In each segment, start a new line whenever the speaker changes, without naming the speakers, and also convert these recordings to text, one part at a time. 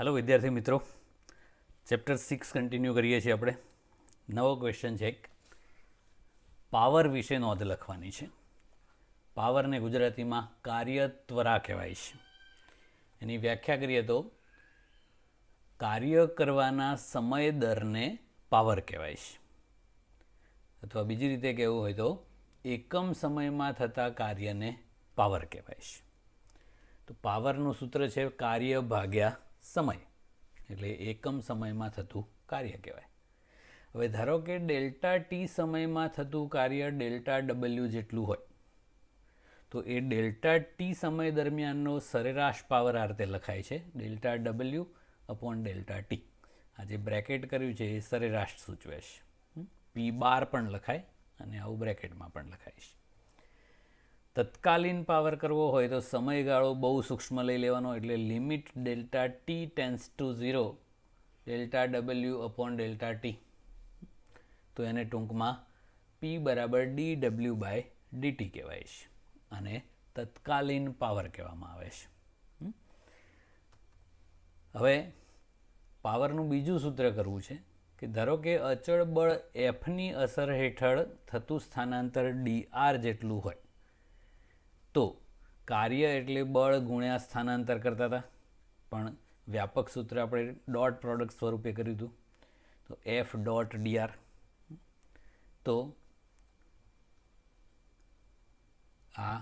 Hello विद्यार्थी मित्रों, chapter 6 continue करिए છીએ આપણે. નવો ક્વેશ્ચન છે. પાવર વિશે નોંધ લખવાની છે. પાવરને ગુજરાતીમાં કાર્યત્વરા કહેવાય છે. એની વ્યાખ્યા કરીએ તો કાર્ય કરવાના સમય દરને પાવર કહેવાય છે, અથવા બીજી રીતે કહેવું હોય તો એકમ સમયમાં થતા કાર્યને પાવર કહેવાય છે. તો પાવરનું સૂત્ર છે કાર્ય ભાગ્યા સમય, એટલે એકમ સમયમાં થતું કાર્ય કહેવાય. હવે ધારો કે ડેલ્ટા ટી સમયમાં થતું કાર્ય ડેલ્ટા ડબલ્યુ જેટલું હોય, તો એ ડેલ્ટા ટી સમય દરમિયાનનો સરેરાશ પાવર આ રીતે લખાય છે, delta W upon delta T. આ જે બ્રેકેટ કર્યું છે એ સરેરાશ સૂચવે છે. પી બાર પણ લખાય અને આવું બ્રેકેટમાં પણ લખાય છે. તત્કાલીન પાવર કરવો હોય તો સમયગાળો બહુ સૂક્ષ્મ લઈ લેવાનો, એટલે limit delta T tense two 0 delta W upon delta T. તો એને ટૂંકમાં પી બરાબર ડી ડબલ્યુ બાય ડીટી કહેવાય છે, અને તત્કાલીન પાવર કહેવામાં આવે છે. હવે પાવરનું બીજું સૂત્ર કરવું છે કે ધારો કે અચળ બળ એફની અસર હેઠળ થતું સ્થાનાંતર ડી આર જેટલું હોય, તો કાર્ય એટલે બળ ગુણ્યા સ્થાનાંતર કરતા હતા, પણ વ્યાપક સૂત્ર આપણે ડોટ પ્રોડક્ટ સ્વરૂપે કર્યું હતું. તો એફ ડોટ ડીઆર, તો આ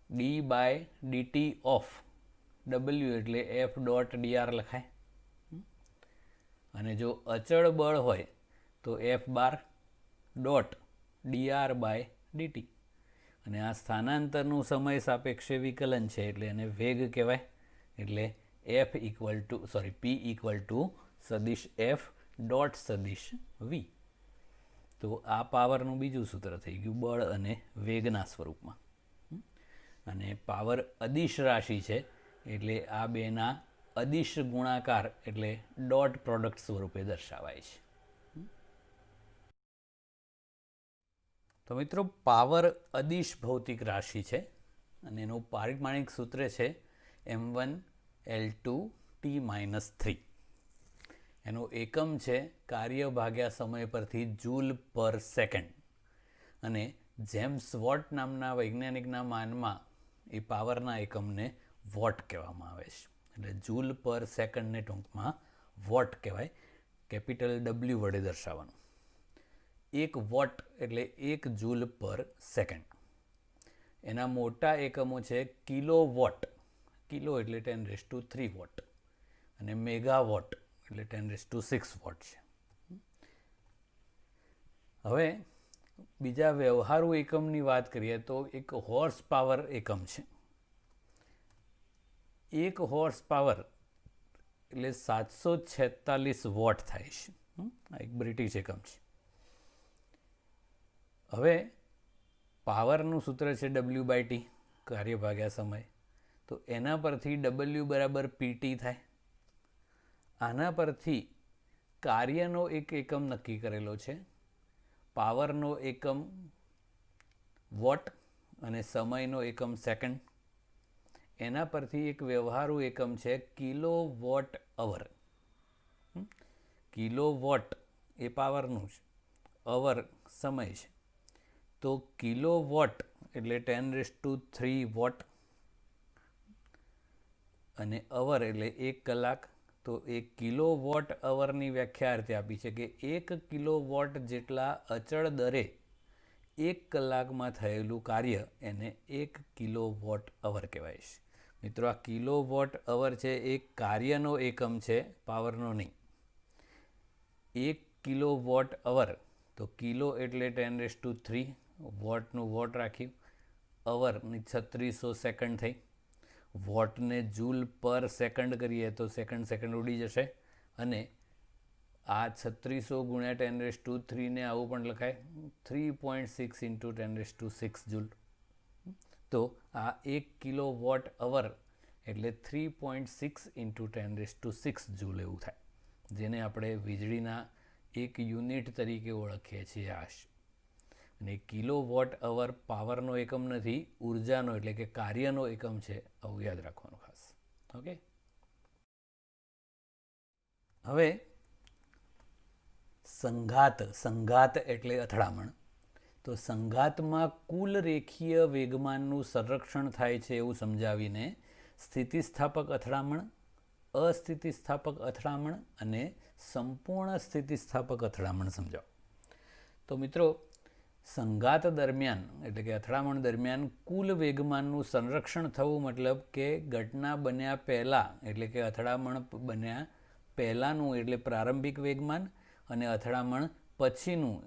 ડી બાય ડીટી ઓફ ડબલ્યુ એટલે એફ ડોટ ડીઆર લખાય. અને જો અચળ બળ હોય તો f bar dot d r by d t. અને આ સ્થાનાંતરનું સમય સાપેક્ષે વિકલન છે, એટલે એને વેગ કહેવાય. એટલે F equal to P equal to સદિશ એફ ડોટ સદિશ વી. તો આ પાવરનું બીજું સૂત્ર થઈ ગયું બળ અને વેગના સ્વરૂપમાં. અને પાવર અદિશ રાશિ છે, એટલે આ બેના અદિશ ગુણાકાર એટલે ડોટ પ્રોડક્ટ સ્વરૂપે દર્શાવાય છે. તો મિત્રો, પાવર અદિશ ભૌતિક રાશિ છે અને એનું પારિમાણિક સૂત્ર છે m1L2T-3. એનો એકમ છે કાર્ય ભાગ્યા સમય પરથી જૂલ પર સેકન્ડ. અને જેમ્સ વોટ નામના વૈજ્ઞાનિકના માનમાં એ પાવરના એકમને વોટ કહેવામાં આવે છે. એટલે જૂલ પર સેકન્ડને ટૂંકમાં વોટ કહેવાય, કેપિટલ ડબલ્યુ વડે દર્શાવવાનું. એક વોટ એટલે એક જૂલ પર સેકન્ડ. એના મોટા એકમો છે કિલો વોટ, કિલો એટલે 10⁻³ વોટ, અને મેગા વોટ એટલે 10⁻⁶ વોટ છે. હવે બીજા વ્યવહારુ એકમની વાત કરીએ તો એક હોર્સ પાવર એકમ છે. એક હોર્સ પાવર એટલે 746 વોટ થાય છે. આ એક બ્રિટિશ એકમ છે. હવે પાવરનું સૂત્ર છે ડબલ્યુ બાય ટી, કાર્ય ભાગ્યા સમય. તો એના પરથી ડબલ્યુ બરાબર પીટી થાય. આના પરથી કાર્યનો એક એકમ નક્કી કરેલો છે, પાવરનો એકમ વોટ અને સમયનો એકમ સેકન્ડ. એના પરથી એક વ્યવહારુ એકમ છે kilo watt hour. Kilo watt એ પાવરનું છે, અવર સમય છે. તો કિલો વોટ એટલે 10⁻³ વોટ, અને અવર એટલે 1 કલાક. તો એ કિલો વોટ અવરની વ્યાખ્યા આ રીતે આપી છે કે 1 કિલો વોટ જેટલા અચળ દરે 1 કલાકમાં થયેલું કાર્ય એને 1 કિલો વોટ અવર કહેવાય છે. મિત્રો, આ કિલો વોટ અવર છે એ કાર્યનો એકમ છે, પાવરનો નહીં. 1 કિલો વોટ અવર, તો કિલો એટલે 10⁻³ વોટનું વોટ રાખ્યું, અવરની 3600 સેકન્ડ થઈ. વોટને જૂલ પર સેકન્ડ કરીએ તો સેકન્ડ ઉડી જશે, અને આ 3600 ગુણ્યા 10⁻³ ને આવું પણ લખાય 3.6 × 10⁻⁶ જૂલ. તો આ 1 કિલો વોટ અવર એટલે 3.6 × 10⁻⁶ જૂલ એવું થાય, જેને આપણે વીજળીના એક યુનિટ તરીકે ઓળખીએ છીએ. અને કિલો વોટ અવર પાવરનો એકમ નથી, ઉર્જાનો એટલે કે કાર્યનો એકમ છે. આવું યાદ રાખવાનું ખાસ. ઓકે. હવે સંઘાત એટલે અથડામણ. તો સંઘાતમાં કુલ રેખીય વેગમાનનું સંરક્ષણ થાય છે એવું સમજાવીને સ્થિતિસ્થાપક અથડામણ, અસ્થિતિસ્થાપક અથડામણ અને સંપૂર્ણ સ્થિતિસ્થાપક અથડામણ સમજાવો. તો મિત્રો, સંઘાત દરમિયાન એટલે કે અથડામણ દરમિયાન કુલ વેગમાનનું સંરક્ષણ થવું મતલબ કે ઘટના બન્યા પહેલાં એટલે કે અથડામણ બન્યા પહેલાંનું એટલે પ્રારંભિક વેગમાન અને અથડામણ પછીનું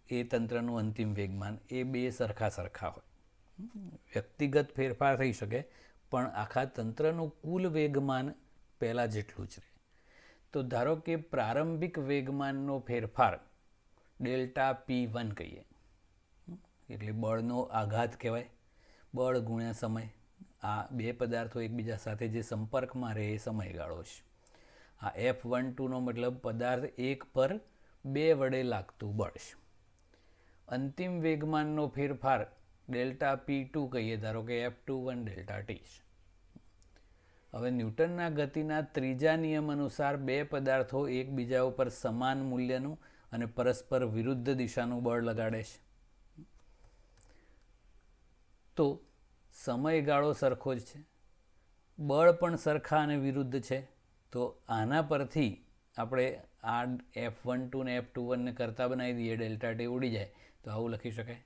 એ તંત્રનું અંતિમ વેગમાન એ બે સરખા હોય. વ્યક્તિગત ફેરફાર થઈ શકે પણ આખા તંત્રનું કુલ વેગમાન પહેલાં જેટલું જ રહે. તો ધારો કે પ્રારંભિક વેગમાનનો ફેરફાર ડેલ્ટા P1 કહીએ એટલે બળનો આઘાત કહેવાય. બળ ગુણ્યા સમય, આ બે પદાર્થો એકબીજા સાથે જે સંપર્કમાં રહે એ સમયગાળો છે. આ F12નો મતલબ પદાર્થ એક પર બે વડે લાગતું બળ છે. અંતિમ વેગમાનનો ફેરફાર ડેલ્ટા P2 કહીએ, ધારો કે F21 ડેલ્ટા T છે. હવે ન્યૂટનના ગતિના ત્રીજા નિયમ અનુસાર બે પદાર્થો એકબીજા ઉપર સમાન મૂલ્યનું અને પરસ્પર વિરુદ્ધ દિશાનું બળ લગાડે છે. તો સમયગાળો સરખો જ છે, બળ પણ સરખા અને વિરુદ્ધ છે. તો આના પરથી આપણે આ F12 ને F21ને કરતા બનાવી દઈએ, ડેલ્ટા T ઉડી જાય તો આવું લખી શકાય.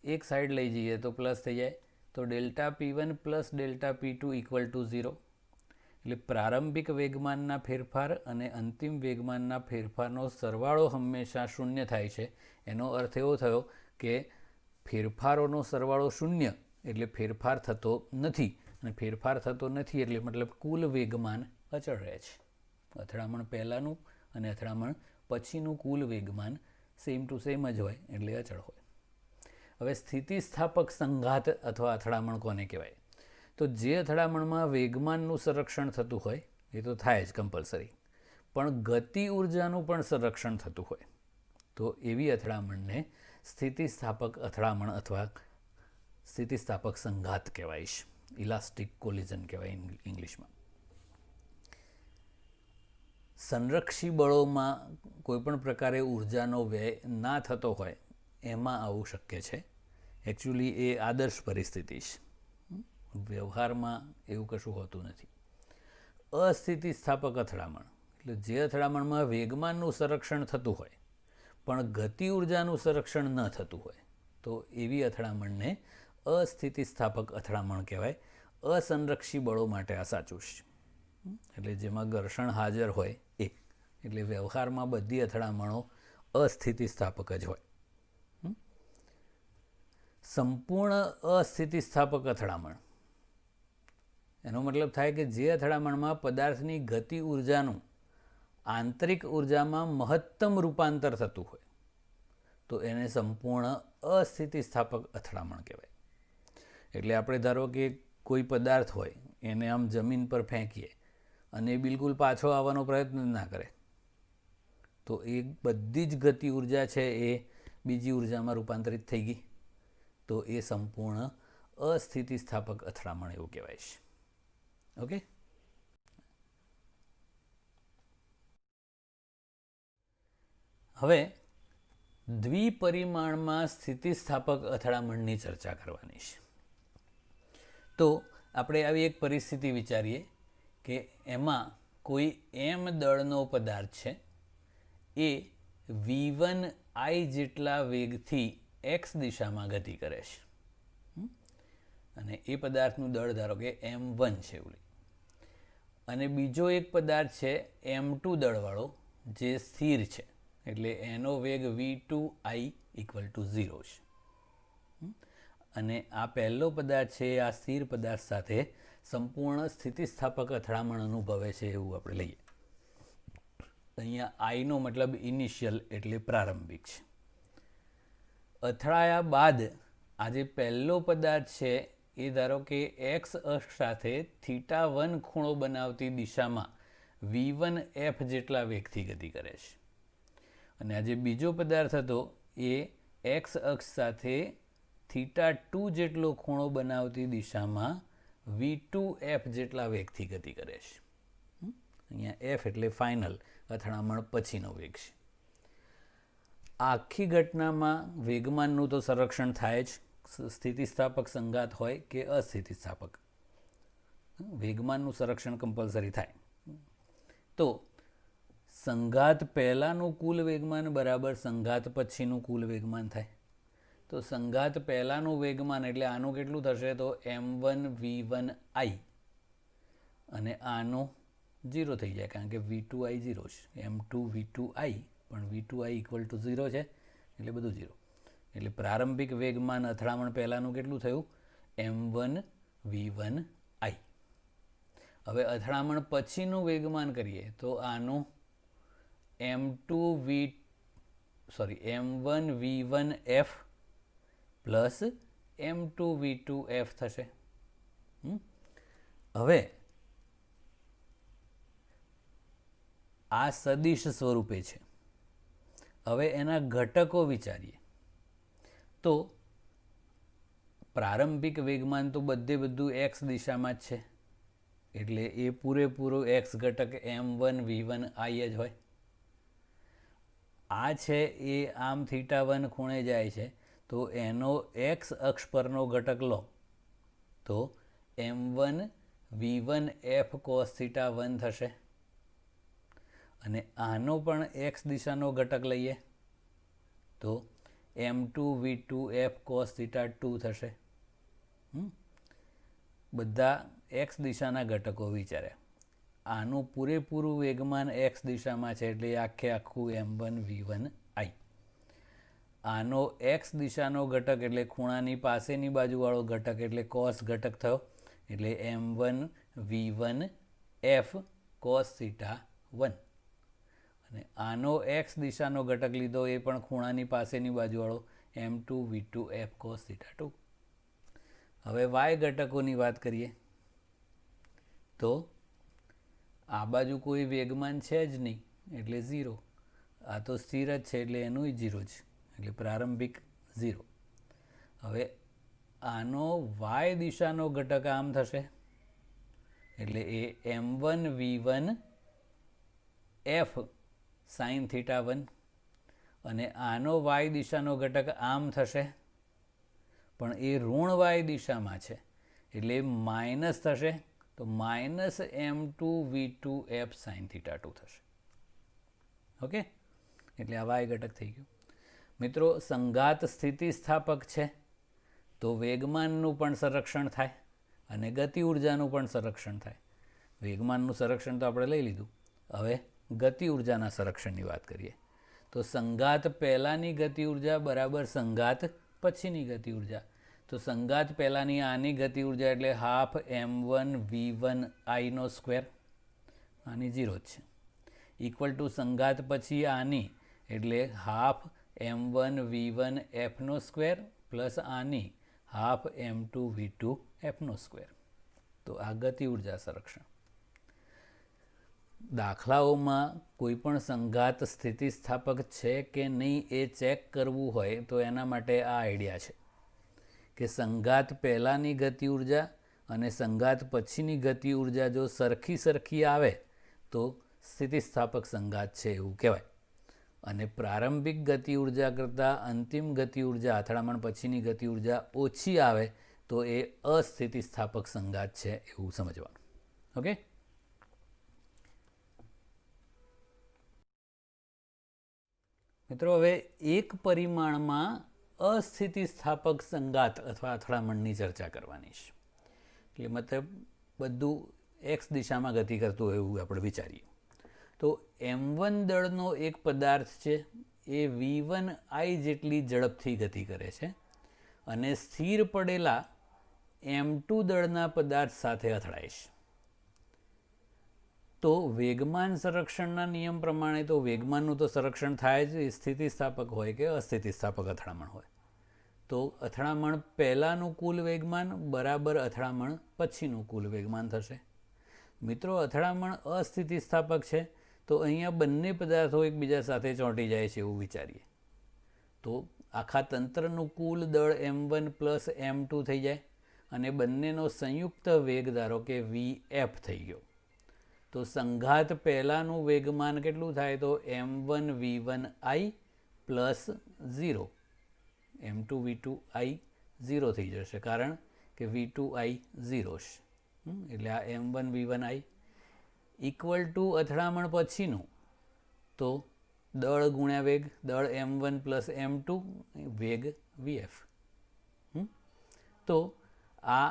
એક સાઈડ લઈ જઈએ તો પ્લસ થઈ જાય. તો delta P1 plus delta P2 equal to 0. એટલે પ્રારંભિક વેગમાનના ફેરફાર અને અંતિમ વેગમાનના ફેરફારનો સરવાળો હંમેશા શૂન્ય થાય છે. એનો અર્થ એવો થયો કે ફેરફારોનો સરવાળો શૂન્ય એટલે ફેરફાર થતો નથી, અને ફેરફાર થતો નથી એટલે મતલબ કુલ વેગમાન અચળ રહે છે. અથડામણ પહેલાંનું અને અથડામણ પછીનું કુલ વેગમાન સેમ ટુ સેમ જ હોય એટલે અચળ હોય. હવે સ્થિતિસ્થાપક સંઘાત અથવા અથડામણ કોને કહેવાય? તો જે અથડામણમાં વેગમાનનું સંરક્ષણ થતું હોય એ તો થાય જ કમ્પલસરી, પણ ગતિ ઉર્જાનું પણ સંરક્ષણ થતું હોય તો એવી અથડામણને સ્થિતિસ્થાપક અથડામણ અથવા સ્થિતિસ્થાપક સંઘાત કહેવાય છે. ઇલાસ્ટિક કોલિઝન કહેવાય ઇંગ્લિશમાં. સંરક્ષી બળોમાં કોઈપણ પ્રકારે ઉર્જાનો વ્યય ના થતો હોય એમાં આવું શક્ય છે. એકચ્યુઅલી એ આદર્શ પરિસ્થિતિ છે, વ્યવહારમાં એવું કશું હોતું નથી. અસ્થિતિસ્થાપક અથડામણ એટલે જે અથડામણમાં વેગમાનનું સંરક્ષણ થતું હોય પણ ગતિ ઉર્જાનું સંરક્ષણ ન થતું હોય તો એવી અથડામણને અસ્થિતિસ્થાપક અથડામણ કહેવાય. અસંરક્ષી બળો માટે આ સાચું છે, એટલે જેમાં ઘર્ષણ હાજર હોય એ. એટલે વ્યવહારમાં બધી અથડામણો અસ્થિતિસ્થાપક જ હોય. સંપૂર્ણ અસ્થિતિસ્થાપક અથડામણ એનો મતલબ થાય કે જે અથડામણમાં પદાર્થની ગતિ ઉર્જાનું આંતરિક ઉર્જામાં મહત્તમ રૂપાંતર થતું હોય તો એને સંપૂર્ણ અસ્થિતિસ્થાપક અથડામણ કહેવાય. એટલે આપણે ધારો કે કોઈ પદાર્થ હોય એને આમ જમીન પર ફેંકીએ અને બિલકુલ પાછો આવવાનો પ્રયત્ન ના કરે તો એ બધી જ ગતિ ઉર્જા છે એ બીજી ઉર્જામાં રૂપાંતરિત થઈ ગઈ, તો એ સંપૂર્ણ અસ્થિતિસ્થાપક અથડામણ એવું કહેવાય છે. ઓકે. હવે દ્વિપરિમાણમાં સ્થિતિસ્થાપક અથડામણની ચર્ચા કરવાની છે. તો આપણે આવી એક પરિસ્થિતિ વિચારીએ કે એમાં કોઈ m દળનો પદાર્થ છે, એ v1i જેટલા વેગથી x દિશામાં ગતિ કરે છે અને એ પદાર્થનું દળ ધારો કે m1 છે એવું. અને બીજો એક પદાર્થ છે m2 દળવાળો જે સ્થિર છે એટલે એનો વેગ v2i ઇક્વલ ટુ 0 છે. અને આ પહેલો પદાર્થ છે આ સ્થિર પદાર્થ સાથે સંપૂર્ણ સ્થિતિસ્થાપક અથડામણ અનુભવે છે એવું આપણે લઈએ. અહીંયા આઈનો મતલબ ઇનિશિયલ એટલે પ્રારંભિક છે. અથડાયા બાદ આ જે પહેલો પદાર્થ છે એ ધારો કે x અક્ષ સાથે θ1 ખૂણો બનાવતી દિશામાં v1f જેટલા વેગથી ગતિ કરે છે. અને આ જે બીજો પદાર્થ હતો એ x અક્ષ સાથે θ2 જેટલો ખૂણો બનાવતી દિશામાં v2f જેટલા વેગથી ગતિ કરે છે. અહીંયા એફ એટલે ફાઇનલ અથડામણ પછીનો વેગ છે. આખી ઘટનામાં વેગમાનનું તો સંરક્ષણ થાય જ, સ્થિતિસ્થાપક સંઘાત હોય કે અસ્થિતિસ્થાપક, વેગમાનનું સંરક્ષણ કમ્પલસરી થાય. તો સંઘાત પહેલાંનું કુલ વેગમાન બરાબર સંઘાત પછીનું કુલ વેગમાન થાય. તો સંઘાત પહેલાંનું વેગમાન એટલે આનું કેટલું થશે? તો m1v1i, અને આનું 0 થઈ જાય કારણ કે v2i 0 છે. m2v2i, પણ v2i ઇક્વલ ટુ 0 છે એટલે બધું 0. એટલે પ્રારંભિક વેગમાન અથડામણ પહેલાંનું કેટલું થયું? m1v1i. હવે અથડામણ પછીનું વેગમાન કરીએ તો આનું m1v1f પ્લસ m2v2f થશે. હવે આ સદિશ સ્વરૂપે છે. હવે એના ઘટકો વિચારીએ તો પ્રારંભિક વેગમાન તો બધું એક્સ દિશામાં જ છે, એટલે એ પૂરેપૂરો એક્સ ઘટક m1v1i જ હોય. આ છે એ આમ θ1 ખૂણે જાય છે, તો એનો એક્સ અક્ષ પરનો ઘટક લો તો m1v1f cos θ1 થશે. અને આનો પણ એક્સ દિશાનો ઘટક લઈએ તો m2v2f cos θ2 થશે. બધા એક્સ દિશાના ઘટકો વિચાર્યા. આનું પૂરેપૂરું વેગમાન એક્સ દિશામાં છે એટલે આખું m1v1i. આનો એક્સ દિશાનો ઘટક એટલે ખૂણાની પાસેની બાજુવાળો ઘટક એટલે કોસ ઘટક થયો, એટલે m1v1f cos θ1. અને આનો એક્સ દિશાનો ઘટક લીધો એ પણ ખૂણાની પાસેની બાજુવાળો m2v2f cos θ2. હવે વાય ઘટકોની વાત કરીએ તો આ બાજુ કોઈ વેગમાન છે જ નહીં એટલે 0. આ તો સ્થિર જ છે એટલે એનું 0 છે, એટલે પ્રારંભિક 0. હવે આનો વાય દિશાનો ઘટક આમ થશે એટલે એ m1v1f sin θ1, અને આનો વાય દિશાનો ઘટક આમ થશે પણ એ ઋણ વાય દિશામાં છે એટલે માઇનસ થશે, તો માઇનસ m2v2f sin θ2 થશે. ઓકે, એટલે આ વાય ઘટક થઈ ગયું. મિત્રો, સંઘાત સ્થિતિસ્થાપક છે તો વેગમાનનું પણ સંરક્ષણ થાય અને ગતિ ઉર્જાનું પણ સંરક્ષણ થાય. વેગમાનનું સંરક્ષણ તો આપણે લઈ લીધું. હવે ગતિ ઉર્જાના સંરક્ષણની વાત કરીએ તો સંઘાત પહેલાંની ગતિ ઉર્જા બરાબર સંઘાત પછીની ગતિ ઉર્જા. તો સંઘાત પહેલાંની આની ગતિ ઉર્જા એટલે હાફ m1v1i નો સ્ક્વેર, આની 0 જ છે, ઇક્વલ ટુ સંઘાત પછી આની એટલે હાફ m1v1f નો સ્ક્વેર પ્લસ આની હાફ m2v2f નો સ્ક્વેર. તો આ ગતિ ઉર્જા સંરક્ષણ. દાખલાઓમાં કોઈ પણ સંઘાત સ્થિતિસ્થાપક છે કે નહીં એ ચેક કરવું હોય તો એના માટે આ આઈડિયા છે કે સંઘાત પહેલાંની ગતિ ઉર્જા અને સંઘાત પછીની ગતિ ઉર્જા જો સરખી આવે તો સ્થિતિસ્થાપક સંઘાત છે એવું કહેવાય. અને પ્રારંભિક ગતિ ઉર્જા કરતાં અંતિમ ગતિ ઉર્જા અથડામણ પછીની ગતિ ઉર્જા ઓછી આવે તો એ અસ્થિતિસ્થાપક સંઘાત છે એવું સમજવાનું. ઓકે, મિત્રો, હવે એક પરિમાણમાં અસ્થિતિસ્થાપક સંઘાત અથવા અથડામણની ચર્ચા કરવાની છે. એટલે મતલબ બધું એક્સ દિશામાં ગતિ કરતું હોય એવું આપણે વિચારીએ તો m1 દળનો એક પદાર્થ છે એ v1i જેટલી ઝડપથી ગતિ કરે છે અને સ્થિર પડેલા m2 દળના પદાર્થ સાથે અથડાય છે. તો વેગમાન સંરક્ષણના નિયમ પ્રમાણે તો વેગમાનનું તો સંરક્ષણ થાય જ, એ સ્થિતિસ્થાપક હોય કે અસ્થિતિસ્થાપક અથડામણ હોય. તો અથડામણ પહેલાંનું કુલ વેગમાન બરાબર અથડામણ પછીનું કુલ વેગમાન થશે. મિત્રો, અથડામણ અસ્થિતિસ્થાપક છે તો અહીંયા બંને પદાર્થો એકબીજા સાથે ચોંટી જાય છે એવું વિચારીએ તો આખા તંત્રનું કુલ દળ m1 પ્લસ m2 થઈ જાય અને બંનેનો સંયુક્ત વેગ ધારો કે vf થઈ ગયો. તો સંઘાત પહેલાંનું વેગમાન કેટલું થાય? તો m1v1i પ્લસ 0, m2v2i 0 થઈ જશે, કારણ કે v2i 0 છે. એટલે આ m1v1i ઇક્વલ ટુ અથડામણ પછીનું તો દળ ગુણ્યા વેગ, દળ m1 પ્લસ m2, વેગ vf. તો આ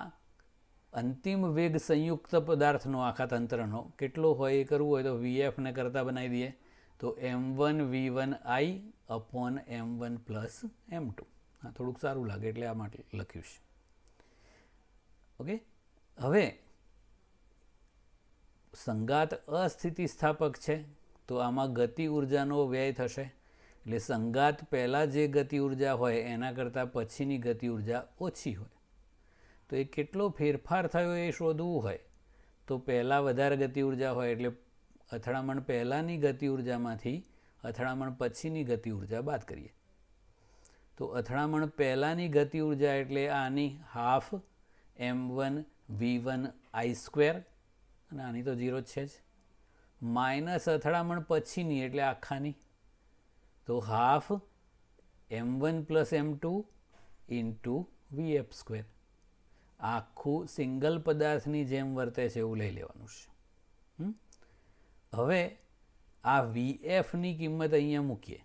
અંતિમ વેગ સંયુક્ત પદાર્થનો આખા તંત્રનો કેટલો હોય એ કરવું હોય તો vfને કરતાં બનાવી દઈએ તો m1v1i upon m1 plus m2. હા, થોડુંક સારું લાગે એટલે આ માટે લખ્યું છે. ઓકે, હવે સંઘાત અસ્થિતિસ્થાપક છે તો આમાં ગતિ ઉર્જાનો વ્યય થશે. એટલે સંઘાત પહેલાં જે ગતિ ઉર્જા હોય એના કરતાં પછીની ગતિ ઉર્જા ઓછી હોય. તો એ કેટલો ફેરફાર થયો એ શોધવું હોય તો પહેલાં વધારે ગતિ ઉર્જા હોય એટલે અથડામણ પહેલાંની ગતિ ઉર્જામાંથી અથડામણ પછીની ગતિ ઉર્જા બાદ કરીએ. તો અથડામણ પહેલાંની ગતિ ઉર્જા એટલે આની હાફ m1v1i², અને આની તો 0 જ છે જ, માઇનસ અથડામણ પછીની એટલે આખાની તો half m1 plus m2 into vf². આખું સિંગલ પદાર્થની જેમ વર્તે છે એવું લઈ લેવાનું છે. હવે આ vfની કિંમત અહીંયા મૂકીએ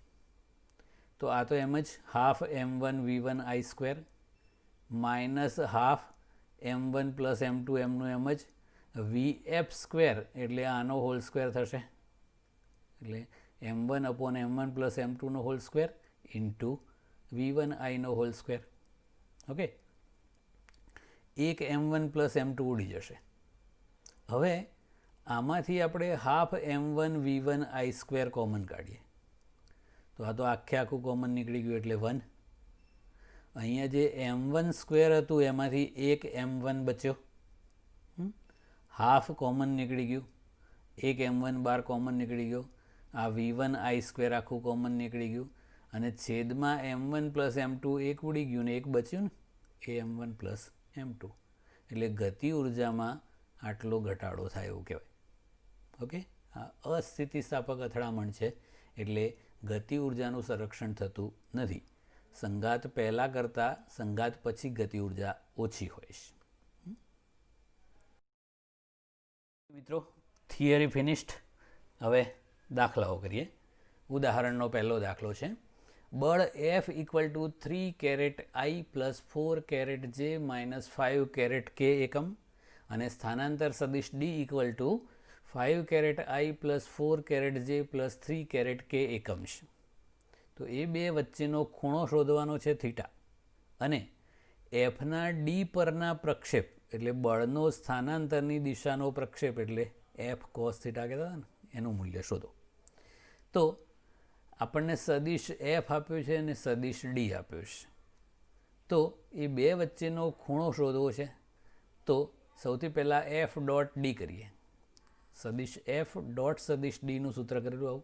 તો આ તો એમ જ half m1v1i² minus half m1 plus m2 એમનું એમ જ vf² એટલે આનો હોલ સ્ક્વેર થશે. એટલે m1 upon m1 plus m2 whole square into v1i whole square. Okay, એક m1 પ્લસ m2 ઉડી જશે. હવે આમાંથી આપણે હાફ m1v1i² કોમન કાઢીએ તો આ તો આખું કોમન નીકળી ગયું એટલે 1. અહીંયા જે m1² હતું એમાંથી એક m1 બચ્યો, હાફ કોમન નીકળી ગયું, એક m1 બાર કોમન નીકળી ગયો, આ v1i² આખું કોમન નીકળી ગયું, અને છેદમાં m1 પ્લસ m2 એક ઉડી ગયું ને એક બચ્યું ને એ m1 પ્લસ m2. એટલે ગતિ ઉર્જામાં આટલો ઘટાડો થાય એવું કહેવાય. ઓકે, આ અસ્થિતિસ્થાપક અથડામણ છે એટલે ગતિ ઉર્જાનું સંરક્ષણ થતું નથી. સંઘાત પહેલાં કરતાં સંઘાત પછી ગતિ ઉર્જા ઓછી હોય છે. મિત્રો, થિયરી ફિનિશ્ડ. હવે દાખલાઓ કરીએ. ઉદાહરણનો પહેલો દાખલો છે, બળ F equal to 3 plus 4 J minus 5 K એકમ અને સ્થાનાંતર સદિશ D equal to 5 plus 4 J plus 3 K એકમ છે. તો એ બે વચ્ચેનો ખૂણો શોધવાનો છે થીટા, અને Fના D પરના પ્રક્ષેપ એટલે બળનો સ્થાનાંતરની દિશાનો પ્રક્ષેપ એટલે F cos થીટા કહેતા હતા ને એનું મૂલ્ય શોધો. તો આપણને સદિશ F આપ્યો છે અને સદિશ D આપ્યો છે. તો એ બે વચ્ચેનો ખૂણો શોધવો છે. તો સૌથી પહેલાં F ડોટ D કરીએ. સદિશ F ડોટ સદિશ Dનું સૂત્ર કરેલું આવું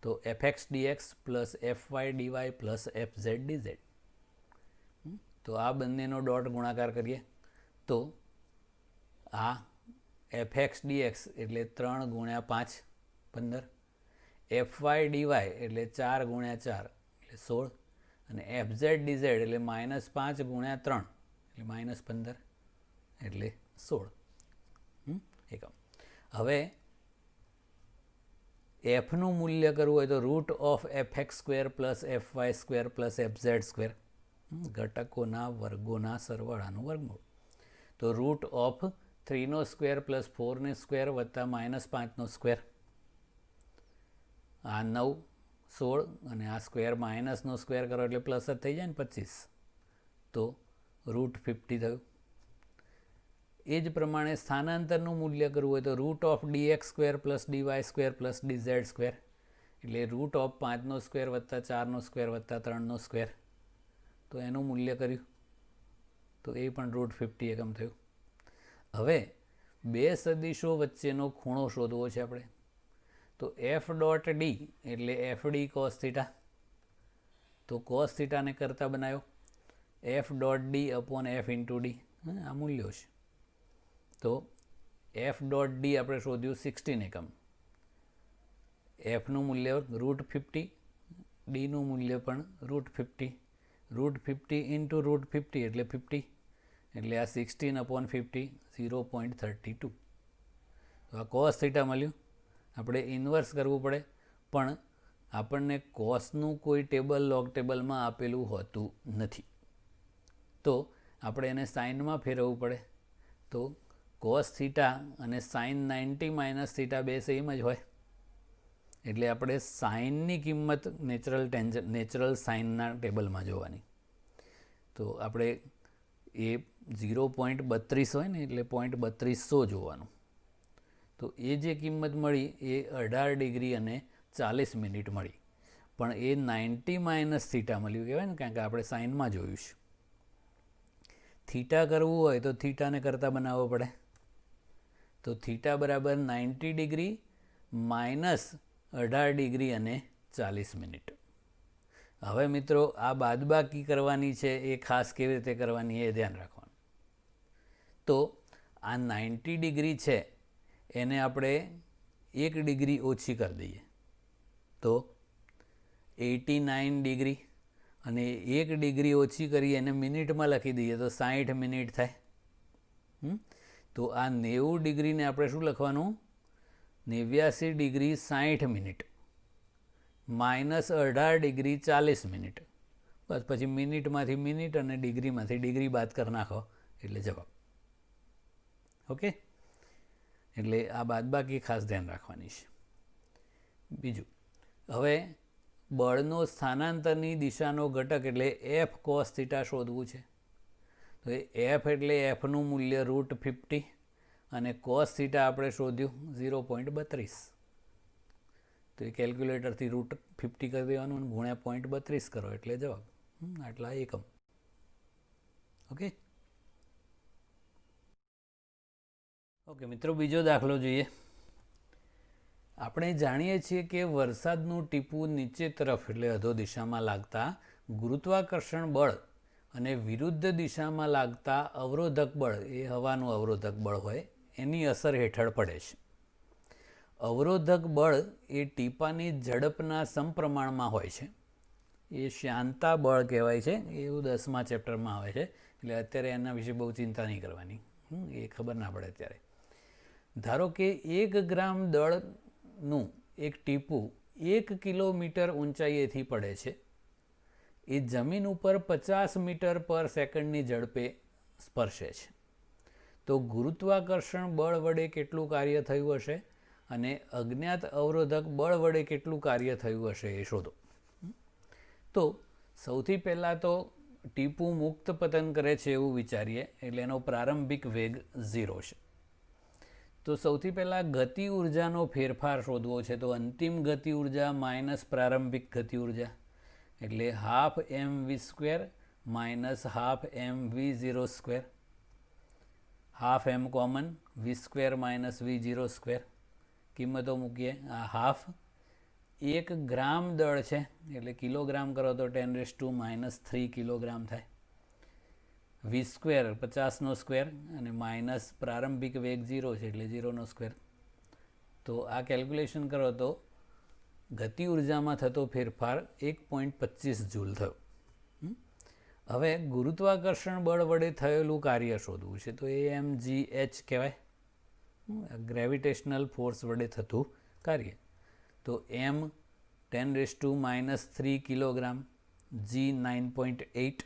તો fx dx plus fy dy plus fz dz. તો આ બંનેનો ડોટ ગુણાકાર કરીએ તો આ fx dx એટલે 3 ગુણ્યા 5 15, fy dy એટલે 4 ગુણ્યા 4 એટલે 16, અને fz dz એટલે -5 ગુણ્યા 3 એટલે -15 એટલે 16 એકમ. હવે fનું મૂલ્ય કરવું હોય તો root of fx² plus fy² plus fz², ઘટકોના વર્ગોના સરવાળાનું વર્ગમૂળ. તો રૂટ ઓફ 3² પ્લસ 4² વત્તા -5², આ 9 16 અને આ સ્ક્વેર માઇનસનો સ્ક્વેર કરો એટલે પ્લસ જ થઈ જાય ને 25, તો રૂટ 50 થયું. એ જ પ્રમાણે સ્થાનાંતરનું મૂલ્ય કરવું હોય તો root of dx² plus dy² plus dz², એટલે રૂટ ઓફ 5² વત્તા 4² વત્તા 3², તો એનું મૂલ્ય કર્યું તો એ પણ રૂટ 50 એકમ થયું. હવે બે સદિશો વચ્ચેનો ખૂણો શોધવો છે આપણે. તો f ડોટ d એટલે fd cos થીટા. તો cos થીટાને કરતા બનાવ્યો f dot d upon f into d, આ મૂલ્યો છે. તો એફ ડોટ ડી આપણે શોધ્યું 16 એકમ, એફનું મૂલ્ય √50, ડીનું મૂલ્ય પણ √50, √50 ઇન્ટુ √50 એટલે 50, એટલે આ 16/50 0.32. તો આ કોસ થીટા મળ્યું. આપણે ઇન્વર્સ કરવું પડે, પણ આપણને કોસનું કોઈ ટેબલ લોગ ટેબલમાં આપેલું હોતું નથી, તો આપણે એને સાઇનમાં ફેરવવું પડે. તો કોસ થીટા અને સાઇન 90 માઇનસ થીટા બે સેમ જ હોય, એટલે આપણે સાઇનની કિંમત નેચરલ સાઇનના ટેબલમાં જોવાની. તો આપણે એ 0.32 હોય ને એટલે 0.3200 જોવાનું. તો એ જે કિંમત મળી એ 18 ડિગ્રી અને 40 મિનિટ મળી, પણ એ 90 માઇનસ થીટા મળ્યું કહેવાય ને, કારણ કે આપણે સાઇનમાં જોયું છે. થીટા કરવું હોય તો થીટાને કરતાં બનાવવો પડે. તો થીટા બરાબર 90 ડિગ્રી માઇનસ 18 ડિગ્રી અને 40 મિનિટ. હવે મિત્રો આ બાદબાકી કરવાની છે, એ ખાસ કેવી રીતે કરવાની એ ધ્યાન રાખવાનું. તો આ 90 ડિગ્રી છે એને આપણે 1 ડિગ્રી ઓછી કરી દઈએ તો 89 ડિગ્રી, અને 1 ડિગ્રી ઓછી કરી એને મિનિટમાં લખી દઈએ તો 60 મિનિટ થાય. તો આ 90 ડિગ્રીને આપણે શું લખવાનું, 89 degree 60 minute minus 18 degree 40 minute. બસ પછી મિનિટમાંથી મિનિટ અને ડિગ્રીમાંથી ડિગ્રી બાદ કરી નાખો એટલે જવાબ. ઓકે, એટલે આ બાદબાકી ખાસ ધ્યાન રાખવાની છે. બીજું, હવે બળનો સ્થાનાંતરની દિશાનો ઘટક એટલે એફ કોસ થીટા શોધવું છે. તો એ એફ એટલે એફનું મૂલ્ય √50 અને કોસ થીટા આપણે શોધ્યું 0.32. તો એ કેલ્ક્યુલેટરથી √50 કરી દેવાનું અને ગુણ્યા 0.32 કરો એટલે જવાબ. આટલા એકમ. ઓકે ઓકે મિત્રો, બીજો દાખલો જોઈએ. આપણે જાણીએ છીએ કે વરસાદનું ટીપું નીચે તરફ એટલે અધો દિશામાં લાગતા ગુરુત્વાકર્ષણ બળ અને વિરુદ્ધ દિશામાં લાગતા અવરોધક બળ, એ હવાનું અવરોધક બળ હોય, એની અસર હેઠળ પડે છે. અવરોધક બળ એ ટીપાની ઝડપના સમપ્રમાણમાં હોય છે. એ શાંતા બળ કહેવાય છે. એવું 10મા ચેપ્ટરમાં આવે છે, એટલે અત્યારે એના વિશે બહુ ચિંતા નહીં કરવાની, એ ખબર ના પડે અત્યારે. ધારો કે 1 ગ્રામ દળનું એક ટીપું 1 કિલોમીટર ઊંચાઈએથી પડે છે. એ જમીન ઉપર 50 મીટર પર સેકન્ડની ઝડપે સ્પર્શે છે. તો ગુરુત્વાકર્ષણ બળ વડે કેટલું કાર્ય થયું હશે અને અજ્ઞાત અવરોધક બળ વડે કેટલું કાર્ય થયું હશે એ શોધો. તો સૌથી પહેલાં તો ટીપું મુક્ત પતન કરે છે એવું વિચારીએ, એટલે એનો પ્રારંભિક વેગ 0 છે. તો સૌથી પહેલાં ગતિ ઉર્જાનો ફેરફાર શોધવો છે. તો અંતિમ ગતિ ઉર્જા માઇનસ પ્રારંભિક ગતિ ઉર્જા એટલે ½ mv² minus ½ mv02. Half m common, v² minus v02 કિંમતો મૂકીએ. આ હાફ 1 ગ્રામ દળ છે એટલે કિલોગ્રામ કરો તો 10⁻³ કિલોગ્રામ થાય. v² 50² અને માઇનસ પ્રારંભિક વેગ 0 છે એટલે 0². તો આ કેલ્ક્યુલેશન કરો તો ગતિ ઉર્જામાં થતો ફેરફાર 1.25 જૂલ થયો. હવે ગુરુત્વાકર્ષણ બળ વડે થયેલું કાર્ય શોધવું છે. તો AMGH કહેવાય, ગ્રેવિટેશનલ ફોર્સ વડે થતું કાર્ય. તો m 10⁻³ કિલોગ્રામ, g 9.8,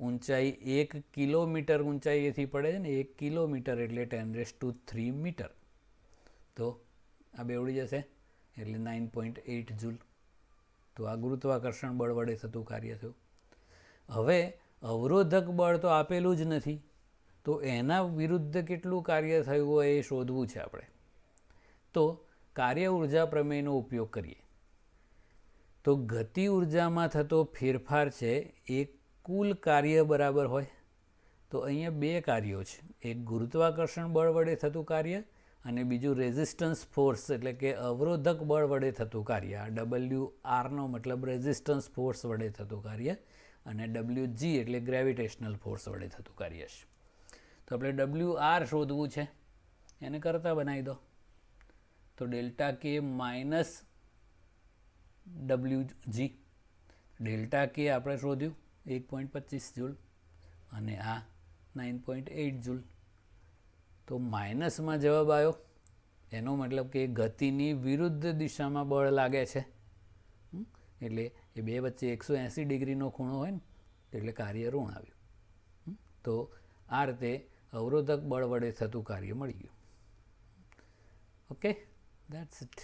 ઊંચાઈ 1 કિલોમીટર ઊંચાઈએથી પડે છે ને, 1 કિલોમીટર એટલે 10⁻³ મીટર. તો આ બેવડી જશે એટલે 9.8 જૂલ. તો આ ગુરુત્વાકર્ષણ બળ વડે થતું કાર્ય થયું. હવે અવરોધક બળ તો આપેલું જ નથી, તો એના વિરુદ્ધ કેટલું કાર્ય થયું હોય એ શોધવું છે આપણે. તો કાર્ય ઉર્જા પ્રમેયનો ઉપયોગ કરીએ. તો ગતિ ઉર્જામાં થતો ફેરફાર છે એ કુલ કાર્ય બરાબર હોય. તો અહીંયા બે કાર્યો છે, એક ગુરુત્વાકર્ષણ બળ વડે થતું કાર્ય અને બીજું રેઝિસ્ટન્સ ફોર્સ એટલે કે અવરોધક બળ વડે થતું કાર્ય. આ WRનો મતલબ રેઝિસ્ટન્સ ફોર્સ વડે થતું કાર્ય અને WG એટલે ગ્રેવિટેશનલ ફોર્સ વડે થતું કાર્ય છે. તો આપણે WR શોધવું છે, એને કરતા બનાવી દો. તો ડેલ્ટા કે માઇનસ WG, ડેલ્ટા કે આપણે શોધ્યું 1.25 જૂલ અને આ 9.8 જૂલ. તો માઇનસમાં જવાબ આવ્યો, એનો મતલબ કે ગતિની વિરુદ્ધ દિશામાં બળ લાગે છે. એટલે એ બે વચ્ચે 180 ડિગ્રીનો ખૂણો હોય ને એટલે કાર્ય ઋણ આવ્યું. તો આ રીતે અવરોધક બળ વડે થતું કાર્ય મળી ગયું. Okay, that's it.